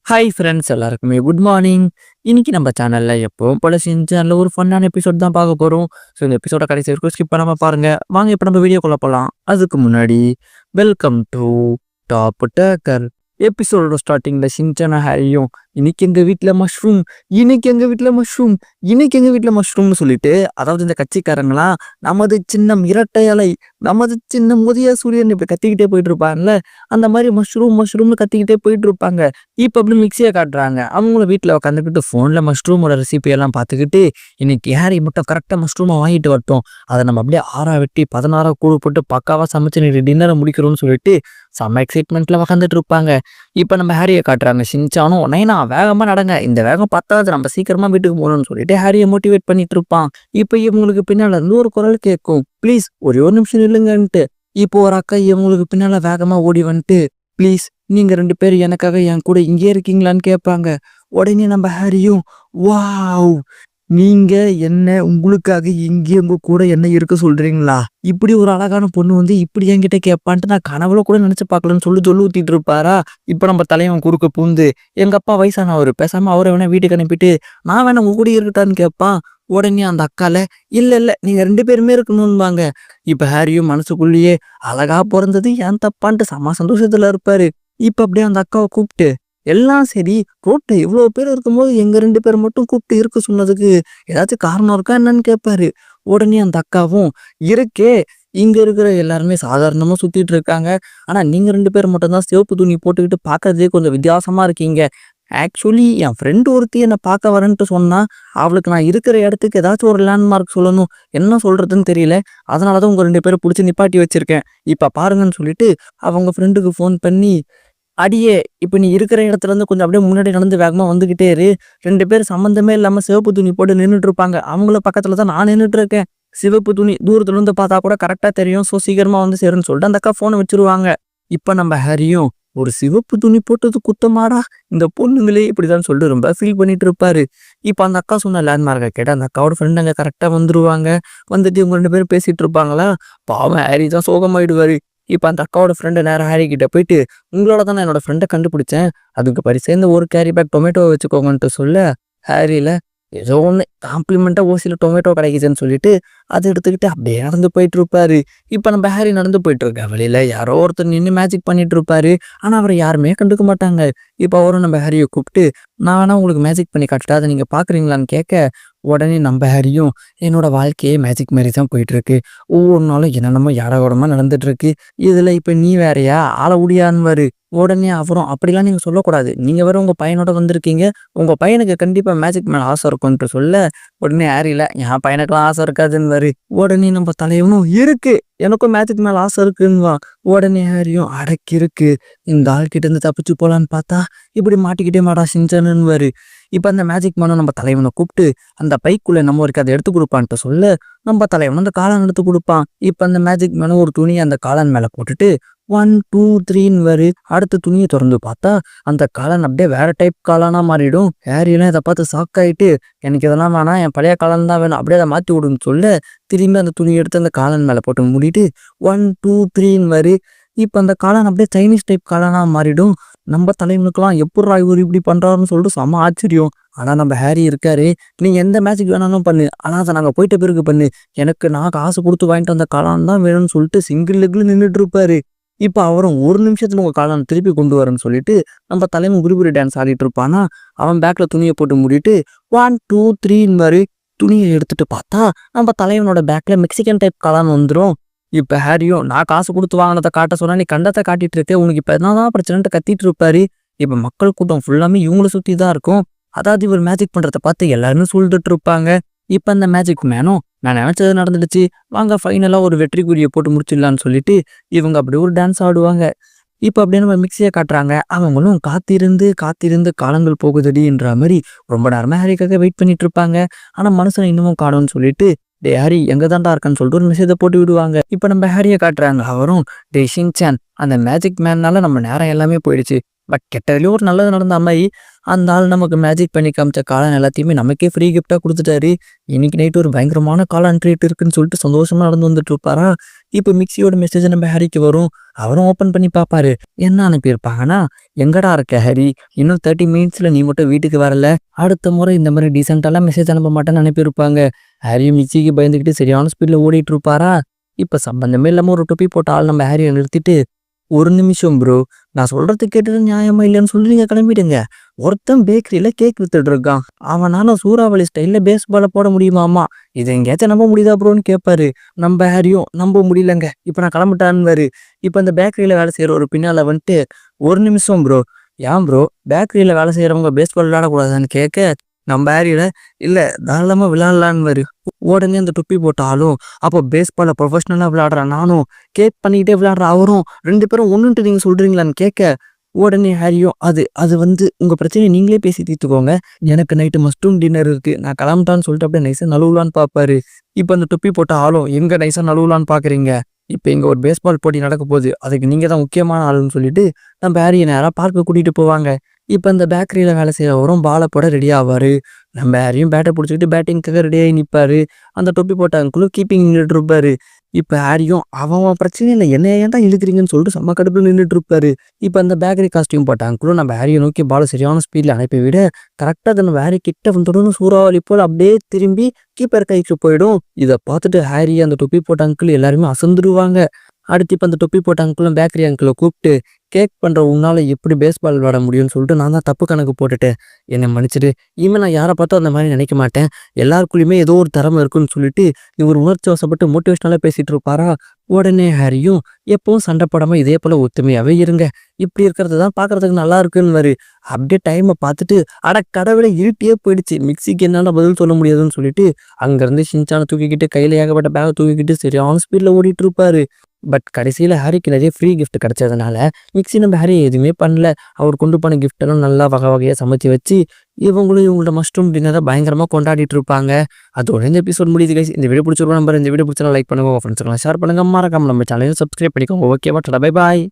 Hi friends எல்லாருக்குமே good morning. இன்னைக்கு நம்ம சேனல்ல எப்பவும் போல சின்சான்ல ஒரு ஃபன்னான எபிசோட் தான் பார்க்க போறோம். ஸோ இந்த எபிசோட கடைசி வரைக்கும் ஸ்கிப் பண்ணாம பாருங்க. வாங்க இப்போ நம்ம வீடியோக்குள்ள போகலாம். அதுக்கு முன்னாடி வெல்கம் டு டாப் டேக்கர். எபிசோடோட ஸ்டார்டிங்ல சின்சான ஹாரியும் இன்னைக்கு எங்க வீட்டில் மஷ்ரூம், இன்னைக்கு எங்க வீட்டில் மஷ்ரூம், இன்னைக்கு எங்க வீட்டில் மஷ்ரூம்னு சொல்லிட்டு, அதாவது இந்த கட்சிக்காரங்களாம் நமது சின்னம் இரட்டை அலை, நமது சின்னம் முதிய சூரியன் இப்படி கத்திக்கிட்டே போயிட்டு இருப்பாங்கல்ல, அந்த மாதிரி மஷ்ரூம்னு கத்திக்கிட்டே போயிட்டு இருப்பாங்க. இப்போ அப்படி மிக்சியை காட்டுறாங்க. அவங்கள வீட்டில் உட்காந்துக்கிட்டு ஃபோனில் மஷ்ரூமோட ரெசிபி எல்லாம் பார்த்துக்கிட்டு, இன்னைக்கு ஹாரி மட்டும் கரெக்டாக மஷ்ரூமை வாங்கிட்டு வரட்டும், அதை நம்ம அப்படியே 6 வெட்டி 16 கூழ் போட்டு பக்காவாக சமைச்சு இன்னைக்கு டின்னரை முடிக்கிறோம்னு சொல்லிட்டு செம்ம எக்ஸைட்மெண்ட்டில் உட்காந்துட்டு இருப்பாங்க. இப்போ நம்ம ஹாரியை காட்டுறாங்க. சின்சானும் நைனா வேகமாக நடங்க, இந்த வேகம் பத்தாது, நம்ம சீக்கிரமாக வீட்டுக்கு போகணும்னு சொல்லிட்டு ஹாரியை மோட்டிவேட் பண்ணிட்டு இருப்பான். இப்போ இவங்களுக்கு பின்னால் இருந்து ஒரு குரல் கேட்கும், ப்ளீஸ் ஒரே ஒரு நிமிஷம் இல்லைங்கன்ட்டு. இப்போ ஒரு அக்கா இவங்களுக்கு பின்னால் வேகமாக ஓடி வந்துட்டு, ப்ளீஸ் நீங்க 2 பேர் எனக்காக என் கூட இங்கே இருக்கீங்களான்னு கேட்பாங்க. உடனே நம்ம ஹாரியும், வாவ், நீங்க என்ன உங்களுக்காக இங்கே உங்க கூட என்ன இருக்க சொல்றீங்களா? இப்படி ஒரு அழகான பொண்ணு வந்து இப்படி என்கிட்ட கேட்பான்ட்டு நான் கனவுல கூட நினைச்சு பார்க்கலன்னு சொல்லி ஊத்திட்டு இருப்பாரா. இப்ப நம்ம தலைவன் குறுக்க பூந்து, எங்க அப்பா வயசானவர், பேசாம அவரை வேணா வீட்டுக்கு அனுப்பிட்டு நான் வேணா உங்க கூட இருக்கட்டான்னு கேட்பான். உடனே அந்த அக்கால, இல்ல நீங்க 2 பேருமே இருக்கணும்பாங்க. இப்ப ஹாரியும் மனசுக்குள்ளேயே அழகா பிறந்தது ஏன் தப்பான்ட்டு செம்ம சந்தோஷத்துல இருப்பாரு. இப்ப அப்படியே அந்த அக்காவை கூப்பிட்டு, எல்லாம் சரி, ரோட்ல இவ்வளோ பேர் இருக்கும்போது எங்க 2 பேர் மட்டும் கூப்பிட்டு இருக்க சொன்னதுக்கு ஏதாச்சும் காரணம் இருக்கா என்னன்னு கேட்பாரு. உடனே அந்த அக்காவும், இருக்கே, இங்க இருக்கிற எல்லாருமே சாதாரணமா சுத்திட்டு இருக்காங்க, ஆனா நீங்க 2 பேர் மட்டும் தான் சிவப்பு துணி போட்டுக்கிட்டு பார்க்கறதே கொஞ்சம் வித்தியாசமா இருக்கீங்க. ஆக்சுவலி என் ஃப்ரெண்டு ஒருத்தி என்னை பார்க்க வரேன்ட்டு சொன்னா, அவளுக்கு நான் இருக்கிற இடத்துக்கு ஏதாச்சும் ஒரு லேண்ட்மார்க் சொல்லணும், என்ன சொல்றதுன்னு தெரியல, அதனாலதான் உங்க 2 பேரை பிடிச்சி நிப்பாட்டி வச்சிருக்கேன், இப்ப பாருங்கன்னு சொல்லிட்டு அவங்க ஃப்ரெண்டுக்கு ஃபோன் பண்ணி, அடியே இப்ப நீ இருக்கிற இடத்துல இருந்து கொஞ்சம் அப்படியே முன்னாடி நடந்து வேகமா வந்துகிட்டே இரு, 2 பேர் சம்மந்தமே இல்லாம சிவப்பு துணி போட்டு நின்றுட்டு இருப்பாங்க, அவங்கள பக்கத்துல தான் நான் நின்றுட்டு இருக்கேன், சிவப்பு துணி தூரத்துல இருந்து பார்த்தா கூட கரெக்டா தெரியும், ஸோ சீக்கிரமா வந்து சேருன்னு சொல்லிட்டு அந்த அக்கா போனை வச்சிருவாங்க. இப்ப நம்ம ஹாரியும், ஒரு சிவப்பு துணி போட்டது குத்தமாடா, இந்த பொண்ணுங்களே இப்படிதான் சொல்லிட்டு ரொம்ப ஃபீல் பண்ணிட்டு இருப்பாரு. இப்ப அந்த அக்கா சொன்ன லேண்ட்மார்க்கை கேட்ட அந்த அக்காவோட ஃப்ரெண்ட் அங்க கரெக்டா வந்துருவாங்க. வந்துட்டு இவங்க 2 பேரும் பேசிட்டு இருப்பாங்களா, பாவம் ஹாரி தான் சோகமாயிடுவாரு. இப்ப அந்த அக்காவோட ஃப்ரெண்டு நேரம் ஹாரி கிட்ட போயிட்டு, உங்களால தான் நான் என்னோட ஃப்ரெண்டை கண்டுபிடிச்சேன், அதுக்கு பரிசேர்ந்த ஒரு கேரி பேக் டொமேட்டோ வச்சுக்கோங்கன்ட்டு சொல்ல, ஹாரியில ஏதோ ஒன்று காம்ப்ளிமெண்டா ஓசியில் டொமேட்டோ கிடைக்குதுன்னு சொல்லிட்டு அதை எடுத்துக்கிட்டு அப்படியே நடந்து போயிட்டு இருப்பாரு. இப்போ நம்ம ஹாரி நடந்து போயிட்டு இருக்க வழியில யாரோ ஒருத்தர் நின்று மேஜிக் பண்ணிட்டு இருப்பாரு, ஆனால் அவரை யாருமே கண்டுக்க மாட்டாங்க. இப்போ அவரும் நம்ம ஹாரியை கூப்பிட்டு, நான் வேணா உங்களுக்கு மேஜிக் பண்ணி காட்டுட்டா, அதை நீங்க பாக்குறீங்களான்னு கேட்க, உடனே நம்ம ஹாரியும், என்னோட வாழ்க்கையே மேஜிக் மாதிரி தான் போயிட்டு இருக்கு, ஒவ்வொரு நாளும் என்னென்னமோ யாரோடமா நடந்துட்டு இருக்கு, இதுல இப்ப நீ வேறையா ஆள முடியான்னு. உடனே அவரும், அப்படிலாம் நீங்க சொல்லக்கூடாது, நீங்க வேற உங்க பையனோட வந்திருக்கீங்க, உங்க பையனுக்கு கண்டிப்பா மேஜிக் மேல ஆசை இருக்கும்ட்டு சொல்ல, உடனே ஹாரில என் பையனுக்குலாம் ஆசை இருக்காதுன்னு. உடனே நம்ம தலைவனும், இருக்கு, எனக்கும் மேஜிக் மேல ஆசை இருக்குன்னுவா. உடனே ஹாரியும், அடக்கி இருக்கு, இந்த ஆள்கிட்ட இருந்து தப்பிச்சு போலான்னு பார்த்தா இப்படி மாட்டிக்கிட்டே மாடா சின்சானுன்னு. இப்ப அந்த மேஜிக் மேனும் நம்ம தலைவனை கூப்பிட்டு அந்த பைக்குள்ள நம்ம இருக்கு அதை எடுத்து கொடுப்பான்ட்டு சொல்ல, நம்ம தலைவன் அந்த காளான் எடுத்து கொடுப்பான். இப்ப அந்த மேஜிக் மேனும் ஒரு துணியை அந்த காளான் மேல போட்டுட்டு 1 2 3 அடுத்த துணியை திறந்து பார்த்தா அந்த காளான் அப்படியே வேற டைப் காளானா மாறிடும். ஹாரியெல்லாம் இதை பார்த்து ஷாக் ஆயிட்டு, எனக்கு இதெல்லாம் வேணாம், என் பழைய காளான் தான் வேணும், அப்படியே அதை மாத்தி விடுன்னு சொல்ல, திரும்பி அந்த துணியை எடுத்து அந்த காளான் மேல போட்டு மூடிட்டு 1 2 3 இப்ப அந்த காளான் அப்படியே சைனீஸ் டைப் காளானா மாறிடும். நம்ம தலைவனுக்கெல்லாம் எப்பட்றா இவர் இப்படி பண்றாருன்னு சொல்லிட்டு செம்ம ஆச்சரியம். ஆனா நம்ம ஹாரி இருக்காரு, நீ எந்த மேஜிக் வேணாலும் பண்ணு, ஆனா அதை நாங்க போயிட்ட பிறகு பண்ணு, எனக்கு நான் காசு கொடுத்து வாங்கிட்டு வந்த காளான் தான் வேணும்னு சொல்லிட்டு சிங்கிள் லெக்ல நின்றுட்டு இருப்பாரு. இப்ப அவரும் ஒரு நிமிஷத்துல உங்க காளான் திருப்பி கொண்டு வரேன்னு சொல்லிட்டு நம்ம தலைவன் குருபுரி டான்ஸ் ஆடிட்டு இருப்பானா, அவன் பேக்ல துணியை போட்டு மூடிட்டு 1 2 3 துணியை எடுத்துட்டு பார்த்தா நம்ம தலைவனோட பேக்ல மெக்சிகன் டைப் காளான் வந்துடும். இப்ப ஹாரியும், நான் காசு கொடுத்து வாங்கினதை காட்ட சொன்னா நீ கண்டத்தை காட்டிட்டு இருக்க, உனக்கு இப்ப என்னதான் பிரச்சனைட்டு கத்திட்டு இருப்பாரு. இப்ப மக்கள் கூட்டம் ஃபுல்லாமே இவங்களை சுத்தி தான் இருக்கும். அதாவது இவர் மேஜிக் பண்றதை பார்த்து எல்லாருமே சூழ்ந்துட்டு இருப்பாங்க. இப்ப அந்த மேஜிக் மேனும், நான் நினைச்சது நடந்துடுச்சு, வாங்க ஃபைனலா ஒரு வெற்றிக்குரிய போட்டு முடிச்சிடலான்னு சொல்லிட்டு இவங்க அப்படி ஒரு டான்ஸ் ஆடுவாங்க. இப்ப அப்படியே நம்ம மிக்சியை காட்டுறாங்க. அவங்களும் காத்திருந்து காத்திருந்து காலங்கள் போகுதடின்ற மாதிரி ரொம்ப நேரமா ஹாரிக்காக வெயிட் பண்ணிட்டு இருப்பாங்க. ஆனா மனுஷனை இன்னமும் காணும்னு சொல்லிட்டு, டே ஹாரி எங்க தாண்டா இருக்கான்னு சொல்லிட்டு ஒரு மெசேஜை போட்டு விடுவாங்க. இப்ப நம்ம ஹாரியை காட்டுறாங்க. அவரும், டே ஷின்சான், அந்த மேஜிக் மேன்னால நம்ம நேரம் எல்லாமே போயிடுச்சு, பட் கெட்டதுலேயும் ஒரு நல்லது நடந்த மாதிரி அந்த ஆள் நமக்கு மேஜிக் பண்ணி காமிச்ச காளான் எல்லாத்தையுமே நமக்கே ஃப்ரீ கிஃப்டாக கொடுத்துட்டாரு. இன்னைக்கு நைட்டு ஒரு பயங்கரமான காளான் ட்ரீட் இருக்குன்னு சொல்லிட்டு சந்தோஷமா நடந்து வந்துட்டு இருப்பாரா. இப்போ மிக்சியோட மெசேஜ் நம்ம ஹாரிக்கு வரும். அவரும் ஓப்பன் பண்ணி பார்ப்பாரு. என்ன அனுப்பியிருப்பாங்கன்னா, எங்கடா இருக்க ஹாரி, இன்னும் 30 மினிட்ஸில் நீ மட்டும் வீட்டுக்கு வரல, அடுத்த முறை இந்த மாதிரி டீசெண்டாலாம் மெசேஜ் அனுப்ப மாட்டேன்னு அனுப்பியிருப்பாங்க. ஹாரியும் மிக்சிக்கு பயந்துக்கிட்டு சரியான ஸ்பீடில் ஓடிட்டு இருப்பாரா. இப்போ சம்பந்தமே இல்லாமல் ஒரு டொப்பி போட்ட ஆள் நம்ம ஹாரியை நிறுத்திட்டு, ஒரு நிமிஷம் ப்ரோ, நான் சொல்றது கேட்டது நியாயமா இல்லைன்னு சொல்லி நீங்க கிளம்பிடுங்க. ஒருத்தன் பேக்கரியில கேக் வித்துட்டு இருக்கான், அவனால சூறாவளி ஸ்டைல்ல பேஸ்பால போட முடியுமாமா, இதை எங்கேயாச்சும் நம்ப முடியுதா ப்ரோன்னு கேட்பாரு. நம்ம ஹாரியும் நம்ப முடியலங்க, இப்ப நான் கிளம்பிட்டான்னு. இப்ப அந்த பேக்கரியில வேலை செய்யற ஒரு பின்னால வந்துட்டு, ஒரு நிமிஷம் ப்ரோ, ஏன் ப்ரோ பேக்கரியில வேலை செய்யறவங்க பேஸ்பால் விளையாடக்கூடாதான்னு கேட்க, நம்ம ஹாரியில இல்ல தாராளமா விளையாடலான்னு. உடனே அந்த தொப்பி போட்டாலும், அப்போ பேஸ்பால ப்ரொஃபஷனலா விளையாடுற நானும், கேக் பண்ணிக்கிட்டே விளையாடுற அவரும் 2 பேரும் ஒன்றுன்ட்டு நீங்க சொல்றீங்களான்னு கேட்க, உடனே ஹாரியும் அது அது உங்க பிரச்சனையை நீங்களே பேசி தீர்த்துக்கோங்க, எனக்கு நைட்டு மஸ்ட்ரூம் டின்னர் இருக்கு, நான் கிளம்பிட்டான்னு சொல்லிட்டு அப்படியே நைஸா நழுவலான்னு பார்ப்பாரு. இப்போ அந்த தொப்பி போட்ட ஆளும், எங்க நைஸா நழுவலான்னு பாக்குறீங்க, இப்போ இங்க ஒரு பேஸ்பால் போட்டி நடக்க போகுது, அதுக்கு நீங்க தான் முக்கியமான ஆளுன்னு சொல்லிட்டு நம்ம ஹாரியை நேராக பார்க்க கூட்டிட்டு போவாங்க. இப்போ அந்த பேக்கரியில வேலை செய்யறவரும் பாலை போட ரெடி ஆவாரு. நம்ம ஹாரியும் பேட்டை பிடிச்சிக்கிட்டு பேட்டிங்காக ரெடியாகி நிற்பாரு. அந்த தொப்பி போட்ட அங்கிளும் கீப்பிங் நின்றுட்டு இருப்பாரு. இப்போ ஹாரியும் அவன் பிரச்சனை இல்லை, என்ன ஏன்டா இழுக்கிறீங்கன்னு சொல்லிட்டு செம்ம கடுப்பில் நின்றுட்டு இருப்பாரு. இப்போ அந்த பேக்கரி காஸ்டியூம் போட்ட அங்கிளும் நம்ம ஹாரியை நோக்கி பாலை சரியான ஸ்பீடில் அனுப்பி விட, கரெக்டாக நம்ம ஹாரி கிட்ட வந்துடணும் சூறாவளி போல் அப்படியே திரும்பி கீப்பர் கைக்கு போயிடும். இதை பார்த்துட்டு ஹாரி அந்த தொப்பி போட்ட அங்கிள் எல்லாருமே அசந்துருவாங்க. அடுத்து இப்போ அந்த தொப்பி போட்ட அங்கிளும் பேக்கரி அங்கிளை கூப்பிட்டு, கேக் பண்ணுற உன்னால எப்படி பேஸ்பால் விளாட முடியும்னு சொல்லிட்டு நான் தான் தப்பு கணக்கு போட்டுட்டேன், என்னை மன்னிச்சிடு, இனிமேல் நான் யாரை பார்த்தோம் அந்த மாதிரி நினைக்க மாட்டேன், எல்லாருக்குள்ளேயுமே ஏதோ ஒரு திறமை இருக்குன்னு சொல்லிட்டு இவர் உணர்ச்சி வசப்பட்டு மோட்டிவேஷனலாக பேசிட்டு இருப்பாரா. உடனே ஹாரியும், எப்பவும் சண்டை போடாமல் இதே போல் ஒத்துமையாகவே இருங்க, இப்படி இருக்கிறது தான் பார்க்கறதுக்கு நல்லா இருக்குன்னு. அப்படியே டைமை பார்த்துட்டு, அட கடவுளை இருட்டியே போயிடுச்சு, மிக்சிக்கு என்னால் பதில் சொல்ல முடியாதுன்னு சொல்லிட்டு அங்கேருந்து ஷின்சானை தூக்கிக்கிட்டு கையில் ஏகப்பட்ட பேகை தூக்கிக்கிட்டு சரியான ஸ்பீடில் ஓடிட்டு இருப்பாரு. பட் கடைசியில் ஹாரிக்கு நிறைய ஃப்ரீ கிஃப்ட் கிடைச்சதுனால மிக்சி நம்ம ஹாரி எதுவுமே பண்ணல. அவர் கொண்டு போன கிஃப்டெல்லாம் நல்லா வகை வகையாக சமைச்சு வச்சு இவங்களும் இவங்களோட மஷ்ரூம் டின்னரை பயங்கரமாக கொண்டாடிட்டு இருப்பாங்க. அதோட இந்த எபிசோட் முடியுது கைஸ். இந்த வீடியோ பிடிச்சிருக்கோம் நம்பர். இந்த வீடியோ பிடிச்சா லைக் பண்ணுங்க, உங்கள் ஃப்ரெண்ட்ஸ்லாம் ஷேர் பண்ணுங்க, மறக்காம நம்ம சேனலையும் சப்ஸ்கிரைப் பண்ணிக்கோங்க. ஓகேவா, பை பாய்.